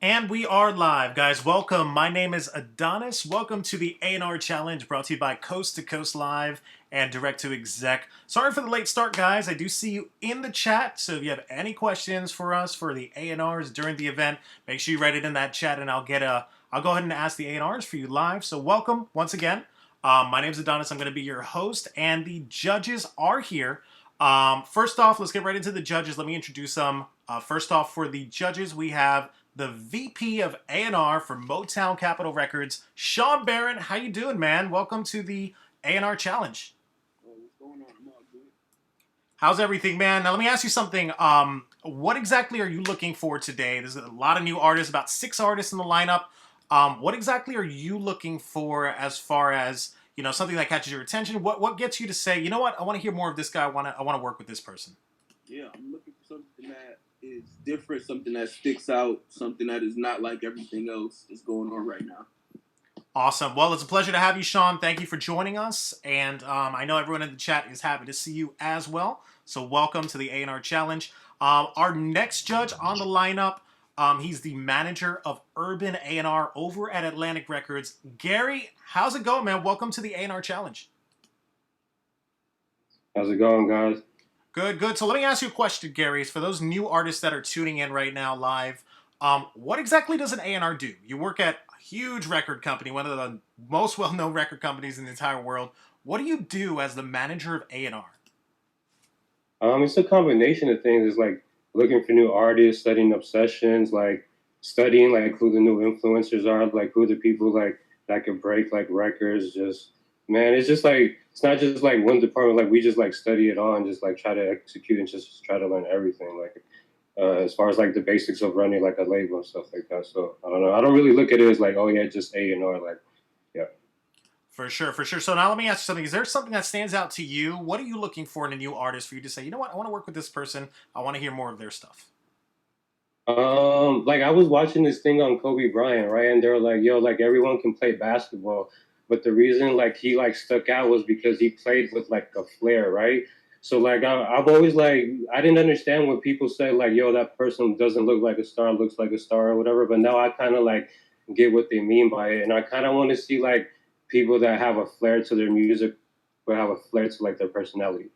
And we are live, guys. Welcome. My name is Adonis. Welcome to the A&R Challenge brought to you by Coast to Coast Live and Direct to Exec. Sorry for the late start, guys. I do see you in the chat, so if you have any questions for us for the A&Rs during the event, make sure you write it in that chat, and I'll go ahead and ask the A&Rs for you live. So welcome once again. My name is Adonis. I'm going to be your host, and the judges are here. First off, let's get right into the judges. Let me introduce them. First off, for the judges, we have the VP of A&R for Motown Capitol Records, Sean Barron. How you doing, man? Welcome to the A&R Challenge. What's going on? I'm all good. How's everything, man? Now, let me ask you something. What exactly are you looking for today? There's a lot of new artists, about 6 artists in the lineup. What exactly are you looking for as far as, something that catches your attention? What gets you to say, you know what, I want to hear more of this guy. I want to work with this person. Yeah, I'm looking for something that is different, something that sticks out, something that is not like everything else that's going on right now. Awesome. Well, it's a pleasure to have you, Sean. Thank you for joining us. And I know everyone in the chat is happy to see you as well. So welcome to the A&R Challenge. Our next judge on the lineup, he's the manager of Urban A&R over at Atlantic Records. Gary, how's it going, man? Welcome to the A&R Challenge. How's it going, guys? Good, good. So let me ask you a question, Gary. For those new artists that are tuning in right now live, what exactly does an A&R do? You work at a huge record company, one of the most well-known record companies in the entire world. What do you do as the manager of A&R? It's a combination of things. It's like looking for new artists, setting up sessions, like studying like who the new influencers are, like who the people like that can break like records. Just man, it's just like it's not just like one department. Like we just like study it all and just like try to execute and just try to learn everything. Like as far as like the basics of running like a label and stuff like that. So I don't know. I don't really look at it as like, oh yeah, just A&R. Like yeah. For sure, for sure. So now let me ask you something. Is there something that stands out to you? What are you looking for in a new artist for you to say, you know what, I want to work with this person. I want to hear more of their stuff. Like I was watching this thing on Kobe Bryant, right? And they were like, yo, like everyone can play basketball. But the reason like he like stuck out was because he played with like a flair, right? So like I've always like I didn't understand when people say like, yo, that person doesn't look like a star, looks like a star or whatever. But now I kind of like get what they mean by it. And I kind of want to see like people that have a flair to their music, but have a flair to like their personality.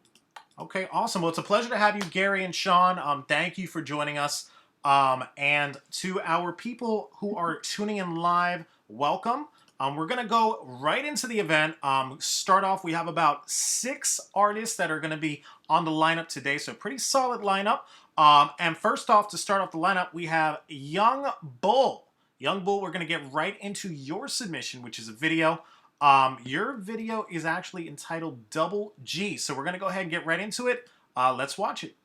Okay, awesome. Well, it's a pleasure to have you, Gary and Sean. Thank you for joining us. And to our people who are tuning in live, welcome. We're going to go right into the event. Start off, we have about 6 artists that are going to be on the lineup today, so pretty solid lineup. And first off, to start off the lineup, we have Young Bull. Young Bull, we're going to get right into your submission, which is a video. Your video is actually entitled Double G, so we're going to go ahead and get right into it. Let's watch it.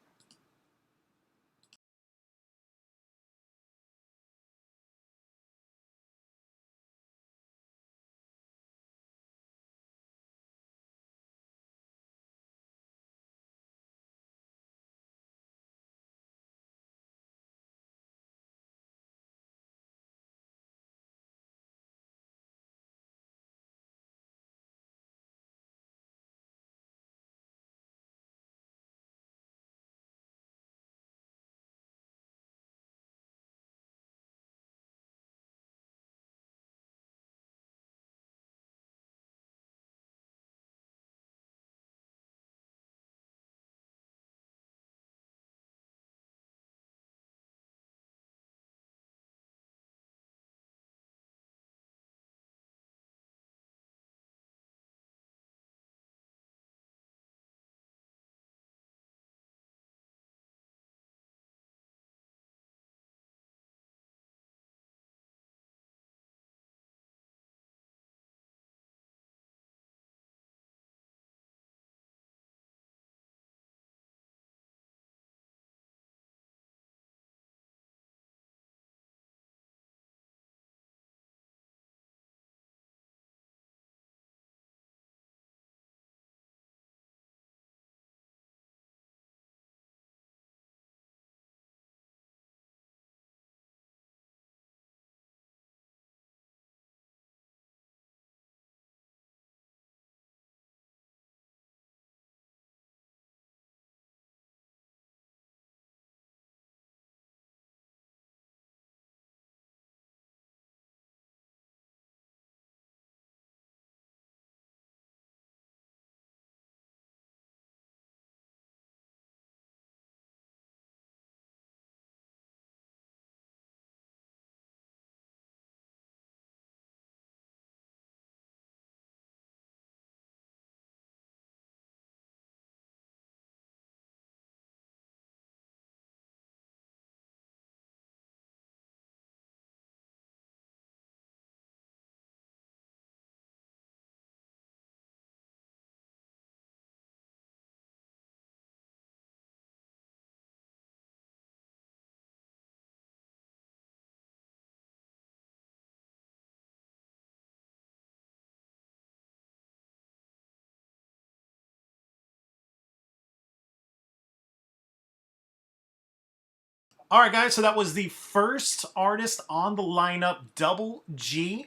All right, guys. So that was the first artist on the lineup, Double G,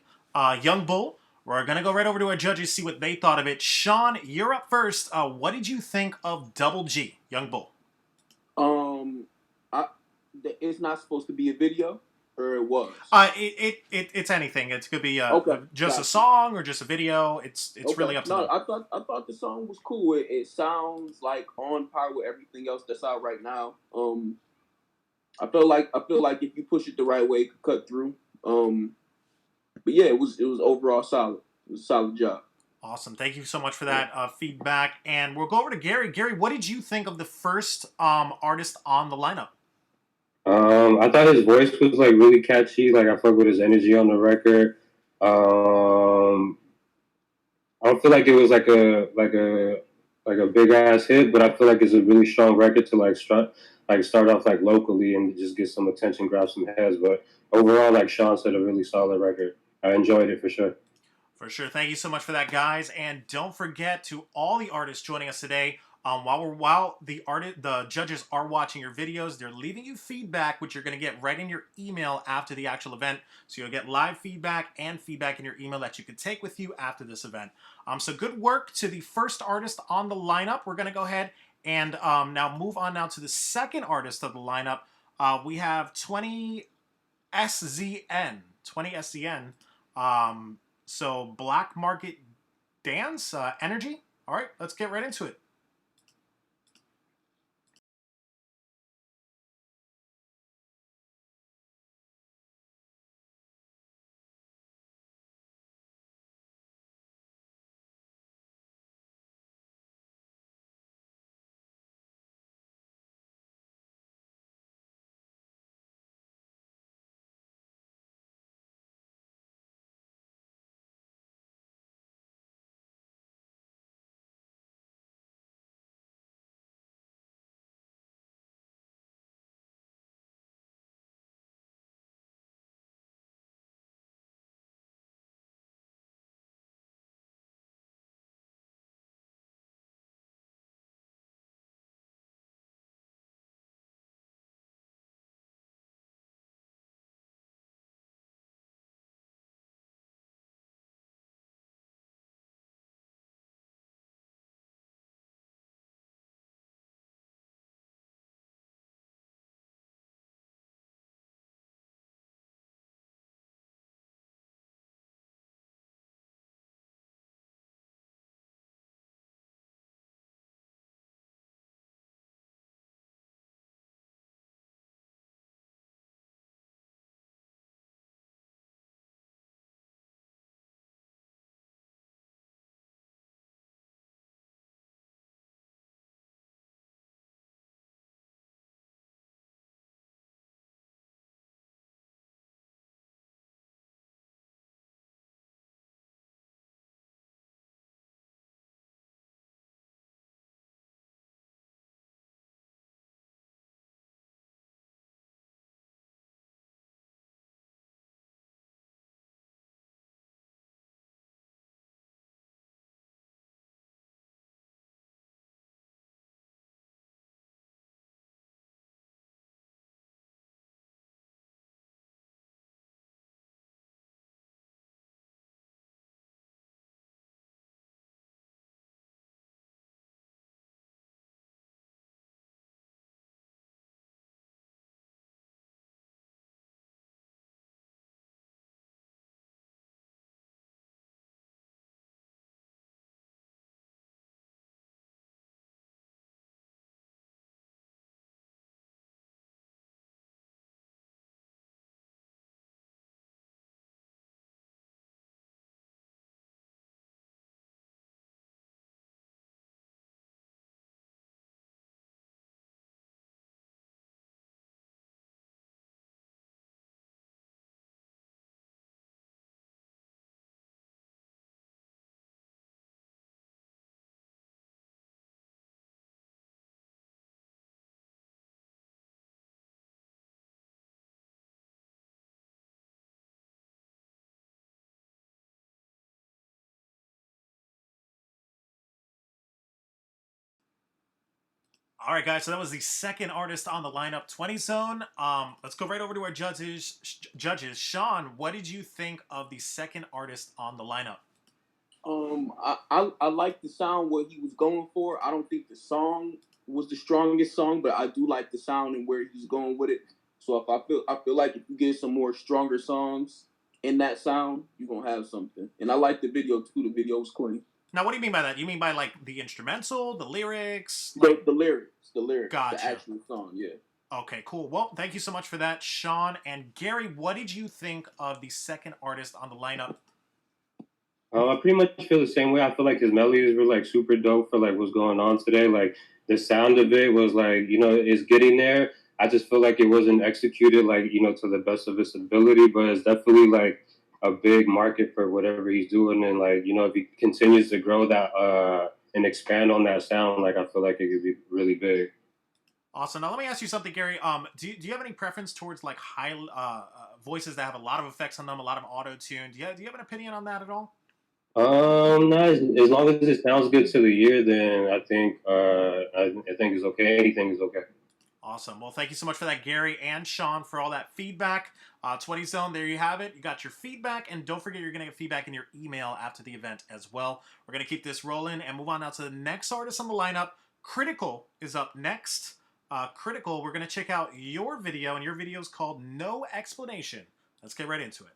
Young Bull. We're gonna go right over to our judges, see what they thought of it. Sean, you're up first. What did you think of Double G, Young Bull? Um, I it's not supposed to be a video, or it was. It's anything. It could be Okay, just a got you. song or just a video. It's Okay, really up to no, them. I thought the song was cool. It sounds like on par with everything else that's out right now. I feel like if you push it the right way, it could cut through. But yeah, it was overall solid. It was a solid job. Awesome. Thank you so much for that feedback. And we'll go over to Gary. Gary, what did you think of the first artist on the lineup? I thought his voice was like really catchy. Like I fuck with his energy on the record. Um, I don't feel like it was like a big ass hit, but I feel like it's a really strong record to start off like locally and just get some attention, grab some heads. But overall, like Sean said, a really solid record. I enjoyed it for sure. For sure. Thank you so much for that, guys. And don't forget to all the artists joining us today. While the judges are watching your videos, they're leaving you feedback, which you're going to get right in your email after the actual event. So you'll get live feedback and feedback in your email that you can take with you after this event. So good work to the first artist on the lineup. We're going to go ahead and now move on now to the second artist of the lineup. We have 20 SZN. 20 SZN. So Black Market Dance, Energy. All right, let's get right into it. All right, guys. So that was the second artist on the lineup, 20 Zone. Let's go right over to our judges. Sean, what did you think of the second artist on the lineup? I like the sound what he was going for. I don't think the song was the strongest song, but I do like the sound and where he's going with it. So if I feel like if you get some more stronger songs in that sound, you're gonna have something. And I like the video too. The video was clean. Now, what do you mean by that? You mean by like the instrumental, the lyrics, The, like? the lyrics, the lyrics, the Gotcha. actual song, yeah. Okay, cool. Well, thank you so much for that, Sean and Gary. What did you think of the second artist on the lineup? I pretty much feel the same way. I feel like his melodies were like super dope for like what's going on today. Like the sound of it was like, it's getting there. I just feel like it wasn't executed like, to the best of its ability, but it's definitely like a big market for whatever he's doing. And like, if he continues to grow that and expand on that sound, like I feel like it could be really big. Awesome. Now, let me ask you something, Gary. Do you have any preference towards like high voices that have a lot of effects on them, a lot of auto tune? Do you have an opinion on that at all? No, as long as it sounds good to the ear, then I think I think it's okay. Anything is okay. Awesome. Well, thank you so much for that, Gary and Sean, for all that feedback. 20 Zone, there you have it. You got your feedback, and don't forget you're going to get feedback in your email after the event as well. We're going to keep this rolling and move on now to the next artist on the lineup. Critical is up next. Critical, we're going to check out your video, and your video is called No Explanation. Let's get right into it.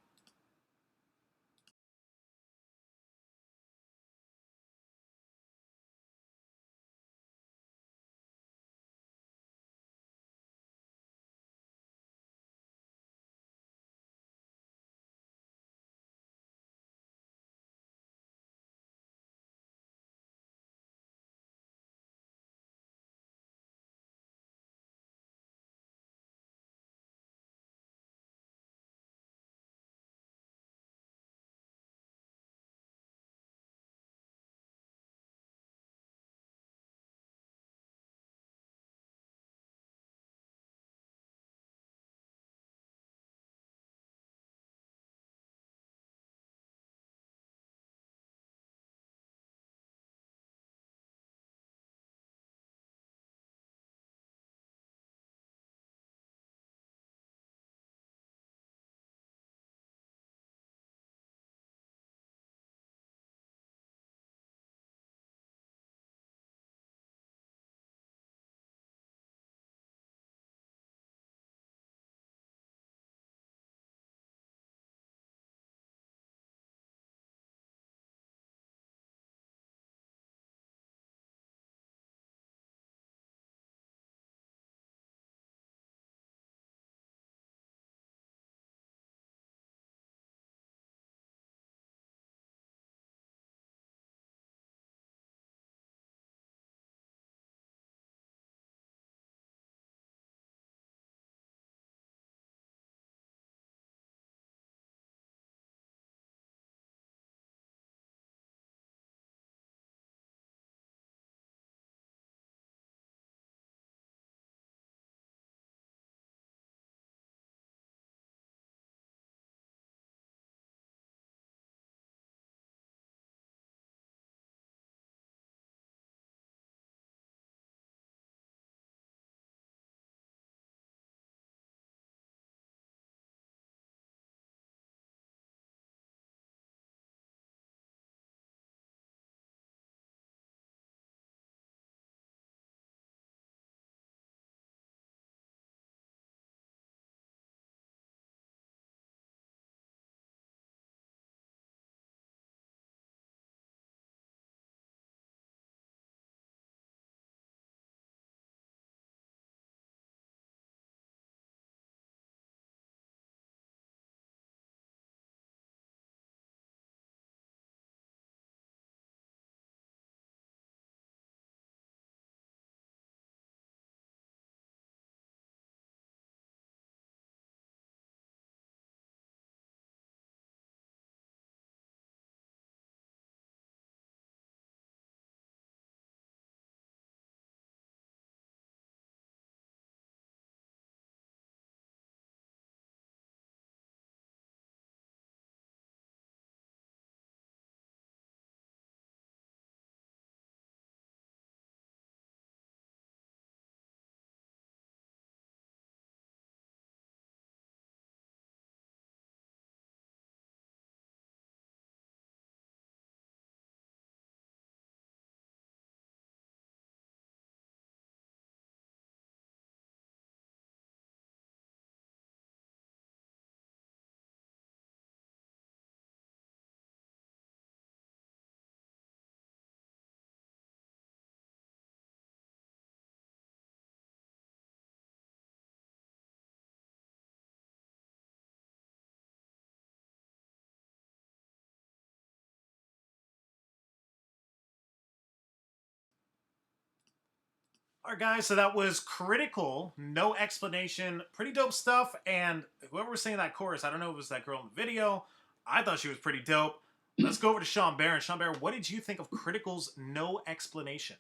All right, guys, so that was Critical, No Explanation. Pretty dope stuff. And whoever was singing that chorus, I don't know if it was that girl in the video. I thought she was pretty dope. Let's go over to Sean Barron. Sean Barron, what did you think of Critical's No Explanation?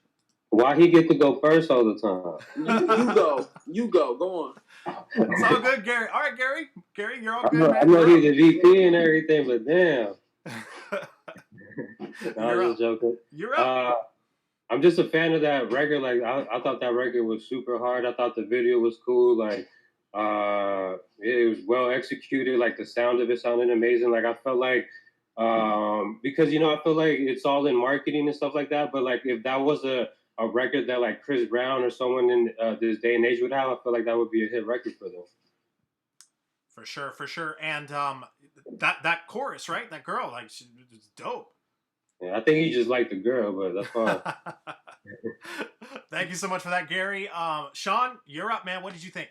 Why he get to go first all the time? You go. Go on. It's all good, Gary. All right, Gary. Gary, you're all good, I man. know he's a VP and everything, but damn. I You're was up. just joking. You're up. I'm just a fan of that record. Like I thought that record was super hard. I thought the video was cool. Like it was well executed. Like the sound of it sounded amazing. Like I felt like because I feel like it's all in marketing and stuff like that. But like if that was a record that like Chris Brown or someone in this day and age would have, I feel like that would be a hit record for them. For sure, for sure. And that chorus, right? That girl, like, she was dope. Yeah, I think he just liked the girl, but that's fine. Thank you so much for that, Gary. Sean, you're up, man. What did you think?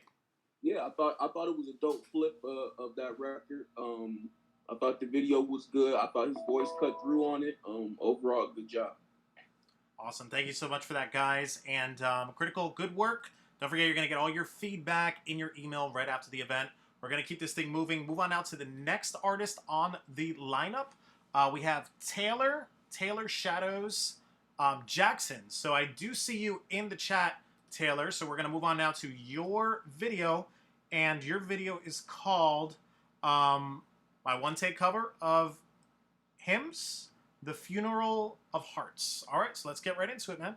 Yeah, I thought it was a dope flip of that record. I thought the video was good. I thought his voice cut through on it. Overall, good job. Awesome. Thank you so much for that, guys. And Critical, good work. Don't forget, you're going to get all your feedback in your email right after the event. We're going to keep this thing moving. Move on now to the next artist on the lineup. We have Taylor Shadows Jackson. So I do see you in the chat, Taylor. So we're going to move on now to your video. And your video is called my one-take cover of Hymns, The Funeral of Hearts. All right, so let's get right into it, man.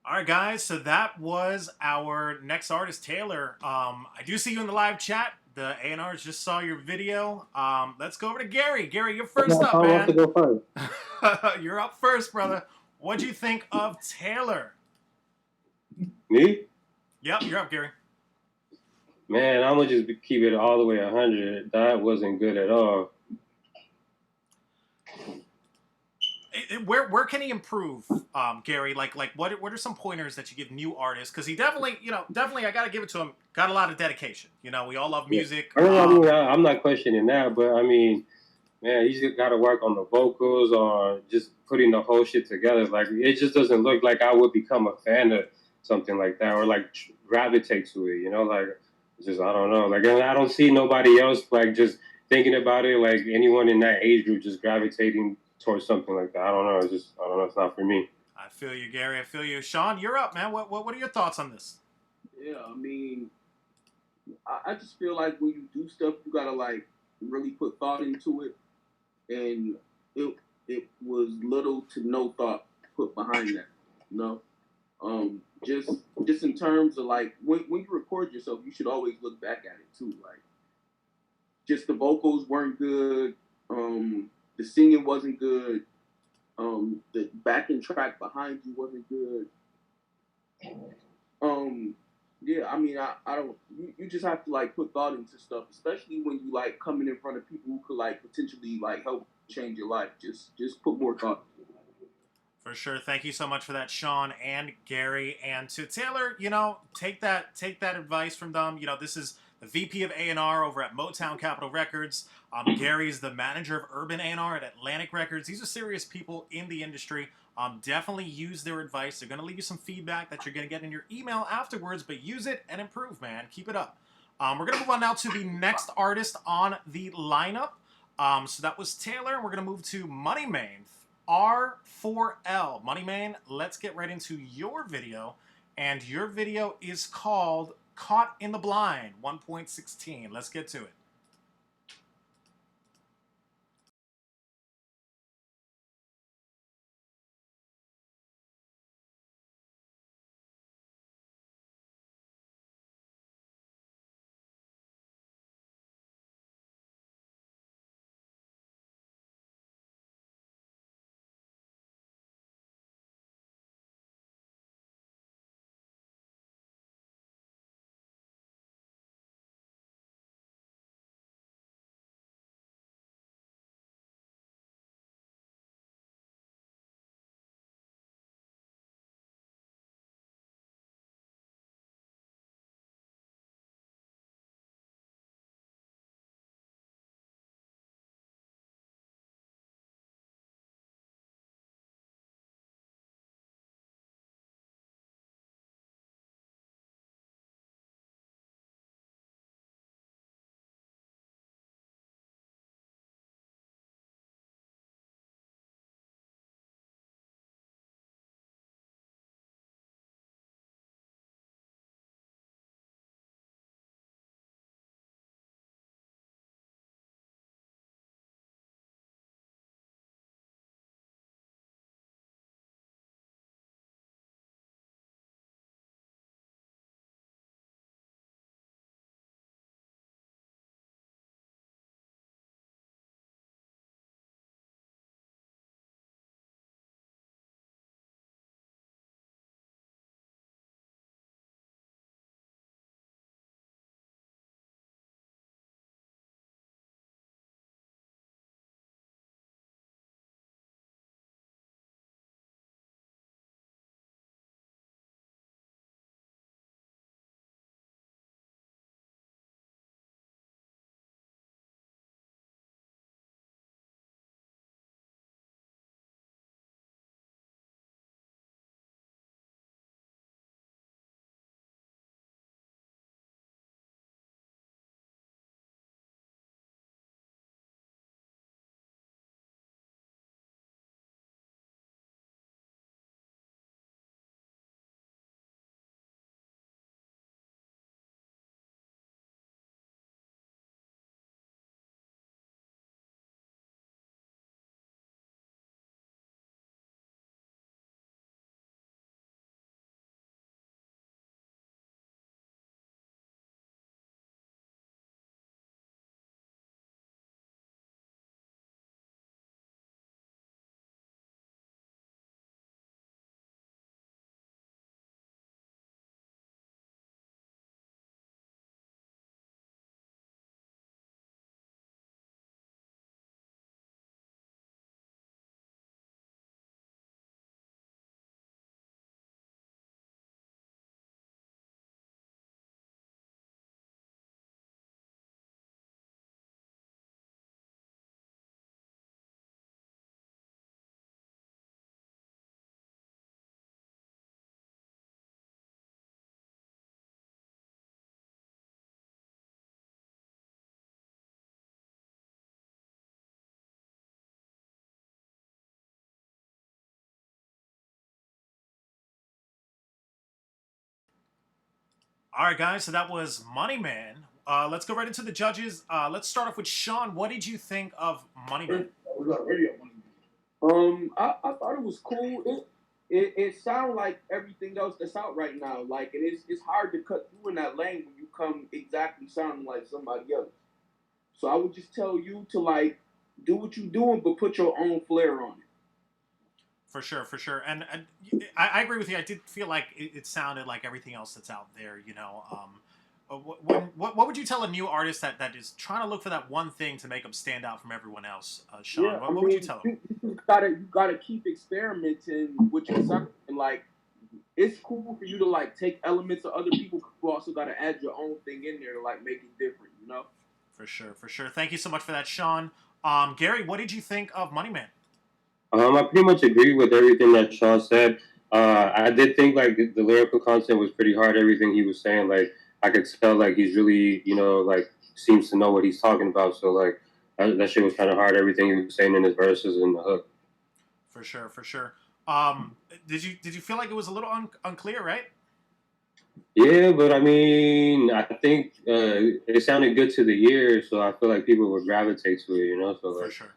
All right, guys. So that was our next artist, Taylor. I do see you in the live chat. The A&Rs just saw your video. Let's go over to Gary. Gary, you're first up, I want to man. go first. You're up first, brother. What'd you think of Taylor? Me? Yep, you're up, Gary. Man, I'm gonna just keep it all the way 100. That wasn't good at all. Where can he improve, Gary? Like what are some pointers that you give new artists? Because he definitely, definitely, I got to give it to him. Got a lot of dedication. We all love music. I'm not questioning that, but I mean, man, he's got to work on the vocals, or just putting the whole shit together. Like, it just doesn't look like I would become a fan of something like that, or like gravitate to it. Like, just I don't know. Like, I don't see nobody else like just thinking about it. Like anyone in that age group just gravitating towards something like that. I don't know. I don't know. It's not for me. I feel you, Gary. I feel you, Sean. You're up, man. What are your thoughts on this? Yeah, I mean, I just feel like when you do stuff, you gotta like really put thought into it, and it was little to no thought put behind that. You know, just in terms of like when you record yourself, you should always look back at it too. Like, just the vocals weren't good, the singing wasn't good, the backing track behind you wasn't good. Um, yeah, I mean, I don't. You just have to like put thought into stuff, especially when you like coming in front of people who could like potentially like help change your life. Just put more thought. For sure. Thank you so much for that, Sean and Gary. And to Taylor, take that advice from them. This is the VP of A&R over at Motown Capitol Records. Gary's the manager of Urban A&R at Atlantic Records. These are serious people in the industry. Definitely use their advice. They're going to leave you some feedback that you're going to get in your email afterwards, but use it and improve, man. Keep it up. We're going to move on now to the next artist on the lineup. So that was Taylor. We're going to move to Money Main. R4L. Money Man, let's get right into your video. And your video is called Caught in the Blind 1.16. Let's get to it. All right, guys. So that was Money Man. Let's go right into the judges. Let's start off with Sean. What did you think of Money Man? I thought it was cool. It sounds like everything else that's out right now. Like it's hard to cut through in that lane when you come exactly sounding like somebody else. So I would just tell you to like do what you're doing, but put your own flair on it. For sure, for sure. And I agree with you. I did feel like it sounded like everything else that's out there. What would you tell a new artist that is trying to look for that one thing to make them stand out from everyone else? Sean, Yeah, I what would you mean, tell them? you gotta keep experimenting with your sound. And like, it's cool for you to like take elements of other people. But you also gotta add your own thing in there to like make it different. You know. For sure, for sure. Thank you so much for that, Sean. Gary, what did you think of Money Man? I pretty much agree with everything that Sean said. I did think like the lyrical content was pretty hard. Everything he was saying, like I could tell, like he's really, like seems to know what he's talking about. So like that shit was kind of hard. Everything he was saying in his verses and the hook. For sure, for sure. Did you feel like it was a little unclear, right? Yeah, but I mean, I think it sounded good to the ear, so I feel like people would gravitate to it. So For like sure.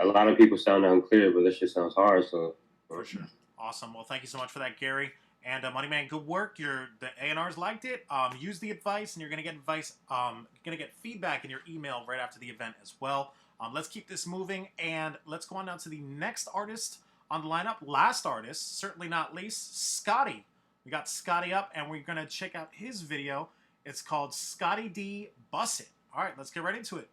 a lot of people sound unclear, but this shit sounds hard. So. For sure. Awesome. Well, thank you so much for that, Gary. And Money Man, good work. The A&Rs liked it. Use the advice, and you're gonna get advice. You're gonna get feedback in your email right after the event as well. Let's keep this moving, and let's go on now to the next artist on the lineup. Last artist, certainly not least, Scotty. We got Scotty up, and we're gonna check out his video. It's called Scotty D Buss It. All right, let's get right into it.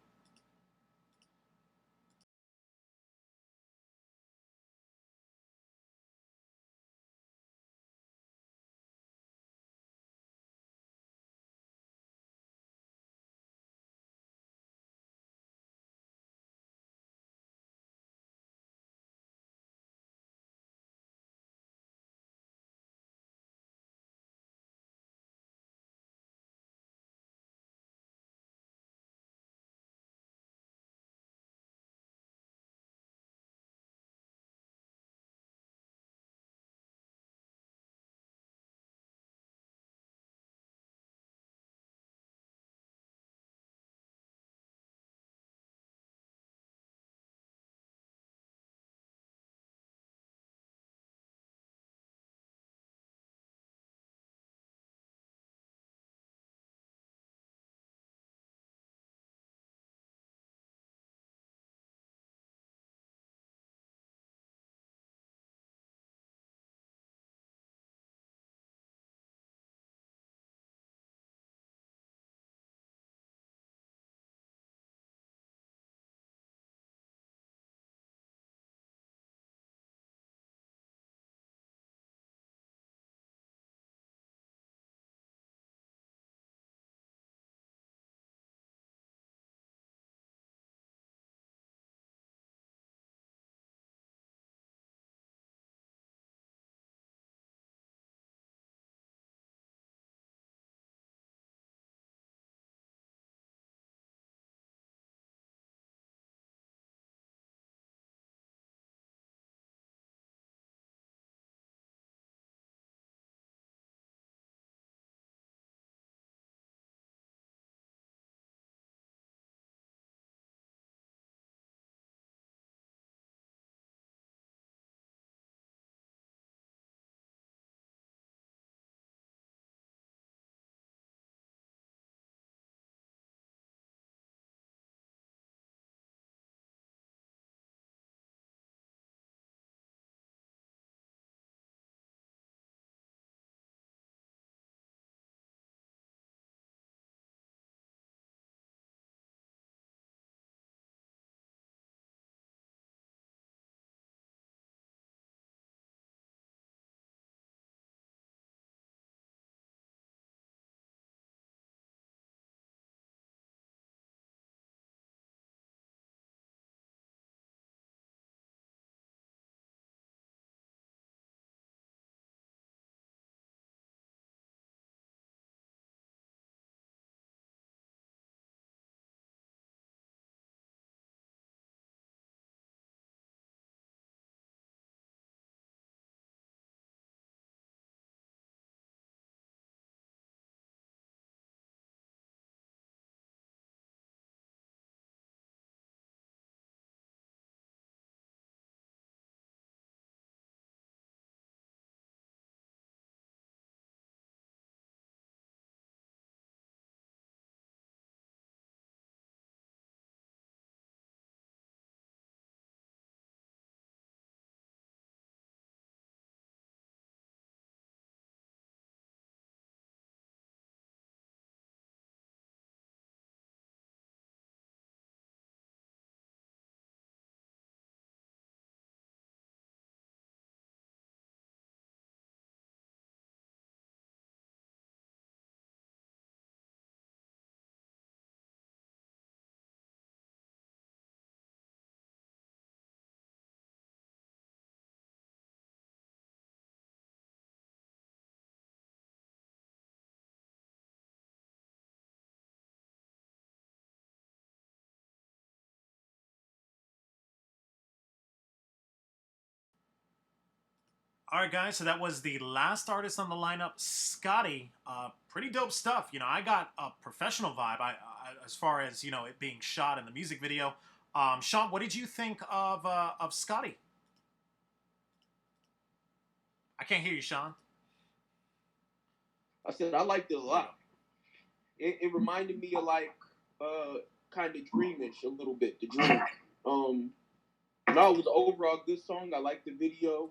All right, guys. So that was the last artist on the lineup, Scotty. Pretty dope stuff. You know, I got a professional vibe. As far as it being shot in the music video. Sean, what did you think of Scotty? I can't hear you, Sean. I said I liked it a lot. It reminded me of like kind of dreamish a little bit. The dream. No, it was an overall good song. I liked the video.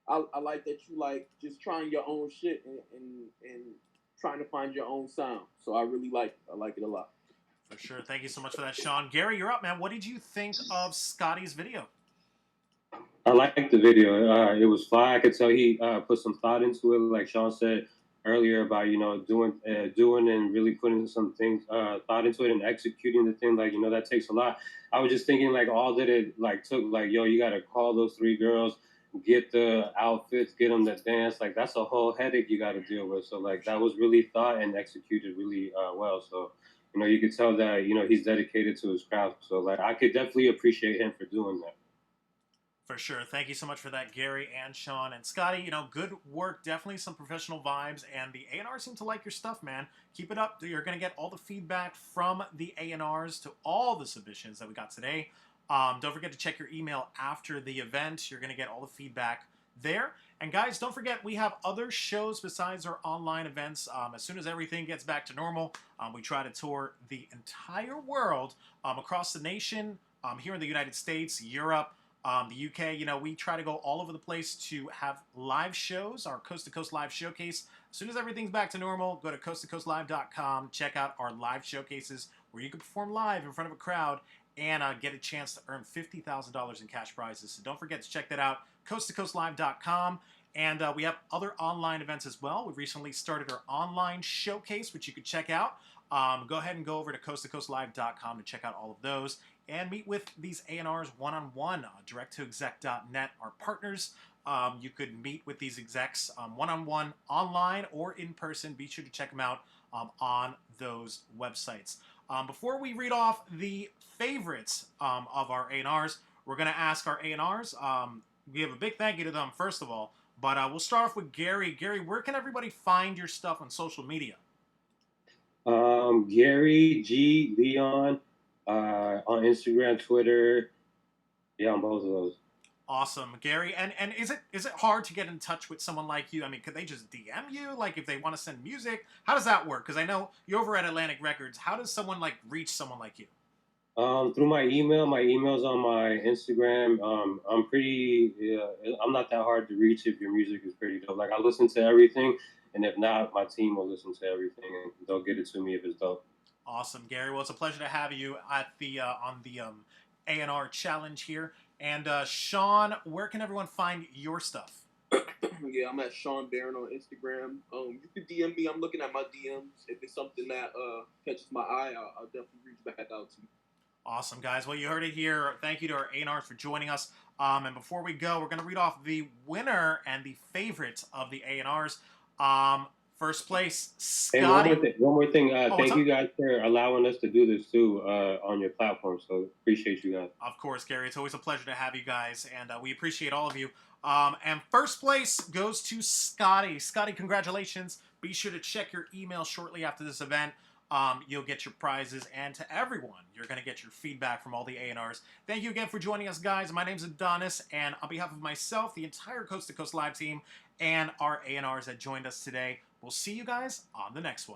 I like that you like just trying your own shit and trying to find your own sound. So I really like it. I like it a lot. For sure. Thank you so much for that, Sean. Gary, you're up, man. What did you think of Scotty's video? I liked the video. It was fly. I could tell he put some thought into it, like Sean said earlier about doing and really putting some things thought into it and executing the thing. Like that takes a lot. I was just thinking like all that it like took. Like yo, you got to call those three girls, get the outfits, get them to dance. Like that's a whole headache you got to deal with. So like that was really thought and executed really well. So you could tell that he's dedicated to his craft. So like I could definitely appreciate him for doing that. For sure. Thank you so much for that, Gary and Sean. And Scotty, good work. Definitely some professional vibes. And the A&R seem to like your stuff, man. Keep it up. You're going to get all the feedback from the A&Rs to all the submissions that we got today. Don't forget to check your email after the event. You're going to get all the feedback there. And guys, don't forget, we have other shows besides our online events. As soon as everything gets back to normal, we try to tour the entire world across the nation, here in the United States, Europe, the UK. We try to go all over the place to have live shows, our Coast to Coast live showcase. As soon as everything's back to normal, go to coasttocoastlive.com, check out our live showcases where you can perform live in front of a crowd and get a chance to earn $50,000 in cash prizes. So don't forget to check that out, coasttocoastlive.com. And we have other online events as well. We've recently started our online showcase, which you could check out. Go ahead and go over to coasttocoastlive.com to check out all of those and meet with these A&Rs one-on-one. Direct2exec.net, our partners. You could meet with these execs one-on-one, online, or in person. Be sure to check them out on those websites. Before we read off the favorites of our A&Rs, we're going to ask our A&Rs. We have a big thank you to them, first of all. But we'll start off with Gary. Gary, where can everybody find your stuff on social media? Gary G. Leon on Instagram, Twitter. Yeah, on both of those. Awesome, Gary. And is it hard to get in touch with someone like you? I mean, could they just DM you, like if they want to send music? How does that work? Because I know you're over at Atlantic Records. How does someone like reach someone like you? Through my email. My email's on my Instagram. I'm not that hard to reach if your music is pretty dope. Like I listen to everything, and if not, my team will listen to everything and they'll get it to me if it's dope. Awesome, Gary. Well, it's a pleasure to have you at the on the A&R Challenge here. And Sean, where can everyone find your stuff? Yeah, I'm at Sean Barron on Instagram. You can DM me. I'm looking at my DMs. If it's something that catches my eye, I'll definitely reach back out to you. Awesome, guys. Well, you heard it here. Thank you to our A&Rs for joining us. And before we go, we're going to read off the winner and the favorites of the A&Rs. First place, Scotty. And one more thing. Thank you up? guys for allowing us to do this too on your platform. So appreciate you guys. Of course, Gary. It's always a pleasure to have you guys, and we appreciate all of you. And first place goes to Scotty. Scotty, congratulations. Be sure to check your email shortly after this event. You'll get your prizes, and to everyone, you're going to get your feedback from all the A&Rs. Thank you again for joining us, guys. My name's Adonis, and on behalf of myself, the entire Coast to Coast Live team, and our A&Rs that joined us today, we'll see you guys on the next one.